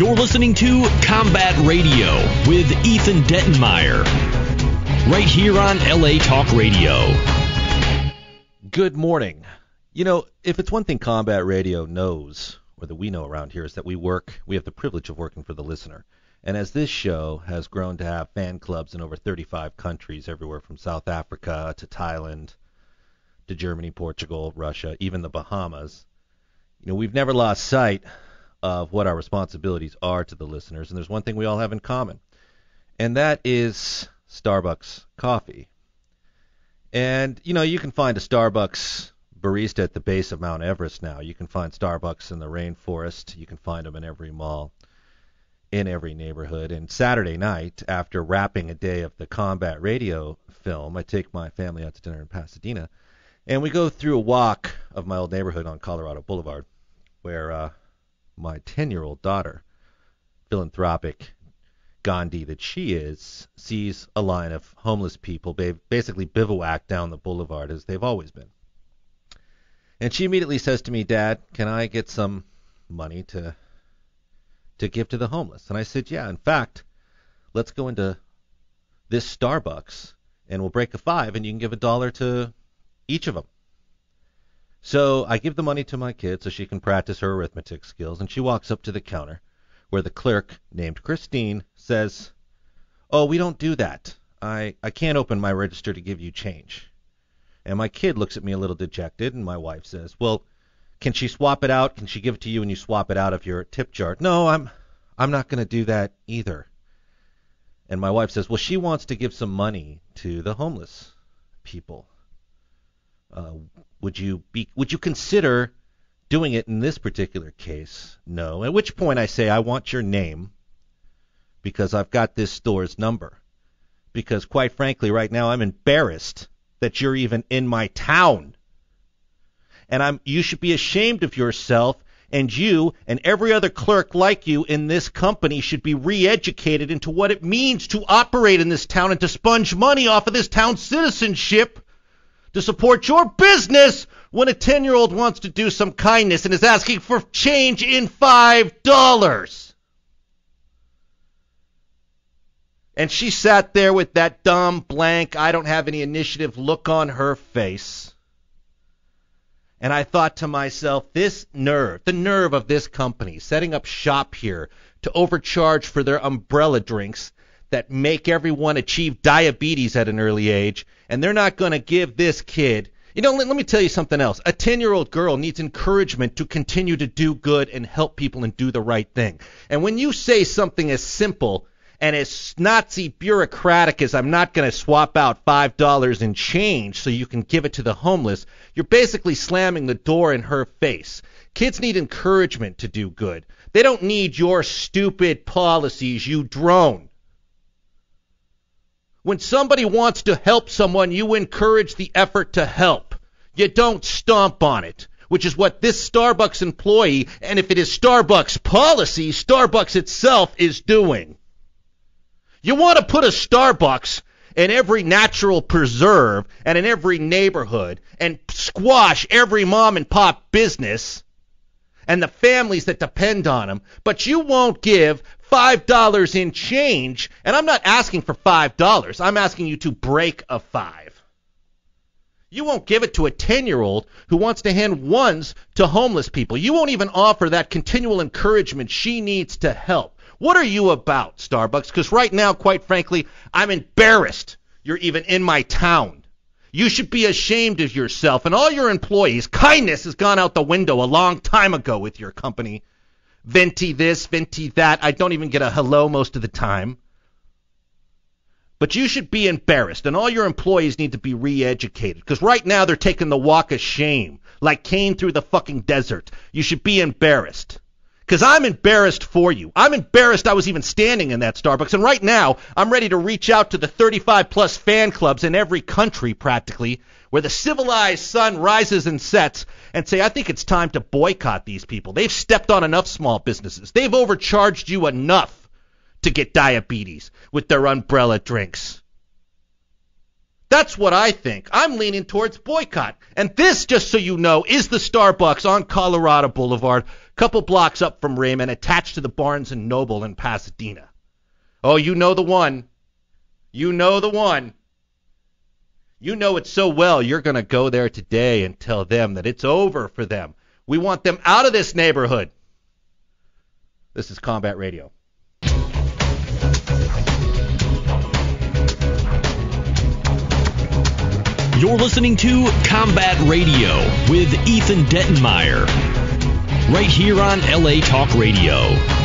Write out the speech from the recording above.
You're listening to Combat Radio with Ethan Dettenmaier, right here on LA Talk Radio. Good morning. You know, if it's one thing Combat Radio knows, or that we know around here, is that we have the privilege of working for the listener. And as this show has grown to have fan clubs in over 35 countries, everywhere from South Africa to Thailand to Germany, Portugal, Russia, even the Bahamas, you know, we've never lost sight of what our responsibilities are to the listeners, and there's one thing we all have in common, and that is Starbucks coffee. And, you know, you can find a Starbucks barista at the base of Mount Everest now. You can find Starbucks in the rainforest. You can find them in every mall, in every neighborhood. And Saturday night, after wrapping a day of the Combat Radio film, I take my family out to dinner in Pasadena, and we go through a walk of my old neighborhood on Colorado Boulevard, where my 10-year-old daughter, philanthropic Gandhi that she is, sees a line of homeless people basically bivouac down the boulevard as they've always been. And she immediately says to me, "Dad, can I get some money to give to the homeless?" And I said, "Yeah, in fact, let's go into this Starbucks and we'll break a $5 and you can give $1 to each of them." So I give the money to my kid so she can practice her arithmetic skills, and she walks up to the counter where the clerk, named Christine, says, "Oh, we don't do that. I can't open my register to give you change." And my kid looks at me a little dejected, and my wife says, "Well, can she swap it out? Can she give it to you and you swap it out of your tip jar?" "No, I'm not going to do that either." And my wife says, "Well, she wants to give some money to the homeless people. Would you consider doing it in this particular case?" "No." At which point I say, "I want your name because I've got this store's number. Because quite frankly, right now I'm embarrassed that you're even in my town. And you should be ashamed of yourself, and you and every other clerk like you in this company should be re-educated into what it means to operate in this town and to sponge money off of this town's citizenship to support your business when a 10-year-old wants to do some kindness and is asking for change in $5. And she sat there with that dumb, blank, I don't have any initiative look on her face. And I thought to myself, the nerve of this company setting up shop here to overcharge for their umbrella drinks that make everyone achieve diabetes at an early age, and they're not going to give this kid. You know, let me tell you something else. A 10-year-old girl needs encouragement to continue to do good and help people and do the right thing. And when you say something as simple and as Nazi bureaucratic as "I'm not going to swap out $5 in change so you can give it to the homeless," you're basically slamming the door in her face. Kids need encouragement to do good. They don't need your stupid policies, you drone. When somebody wants to help someone, you encourage the effort to help. You don't stomp on it, which is what this Starbucks employee, and if it is Starbucks policy, Starbucks itself is doing. You want to put a Starbucks in every natural preserve and in every neighborhood and squash every mom and pop business and the families that depend on them, but you won't give $5 in change, and I'm not asking for $5. I'm asking you to break a $5. You won't give it to a 10-year-old who wants to hand ones to homeless people. You won't even offer that continual encouragement she needs to help. What are you about, Starbucks? Because right now, quite frankly, I'm embarrassed you're even in my town. You should be ashamed of yourself and all your employees. Kindness has gone out the window a long time ago with your company. Venti this, venti that. I don't even get a hello most of the time. But you should be embarrassed, and all your employees need to be re-educated, because right now they're taking the walk of shame, like Cain through the fucking desert. You should be embarrassed. Because I'm embarrassed for you. I'm embarrassed I was even standing in that Starbucks, and right now I'm ready to reach out to the 35-plus fan clubs in every country, practically, where the civilized sun rises and sets, and say, I think it's time to boycott these people. They've stepped on enough small businesses. They've overcharged you enough to get diabetes with their umbrella drinks. That's what I think. I'm leaning towards boycott. And this, just so you know, is the Starbucks on Colorado Boulevard, couple blocks up from Raymond, attached to the Barnes & Noble in Pasadena. Oh, you know the one. You know the one. You know it so well, you're going to go there today and tell them that it's over for them. We want them out of this neighborhood. This is Combat Radio. You're listening to Combat Radio with Ethan Dettenmaier, right here on LA Talk Radio.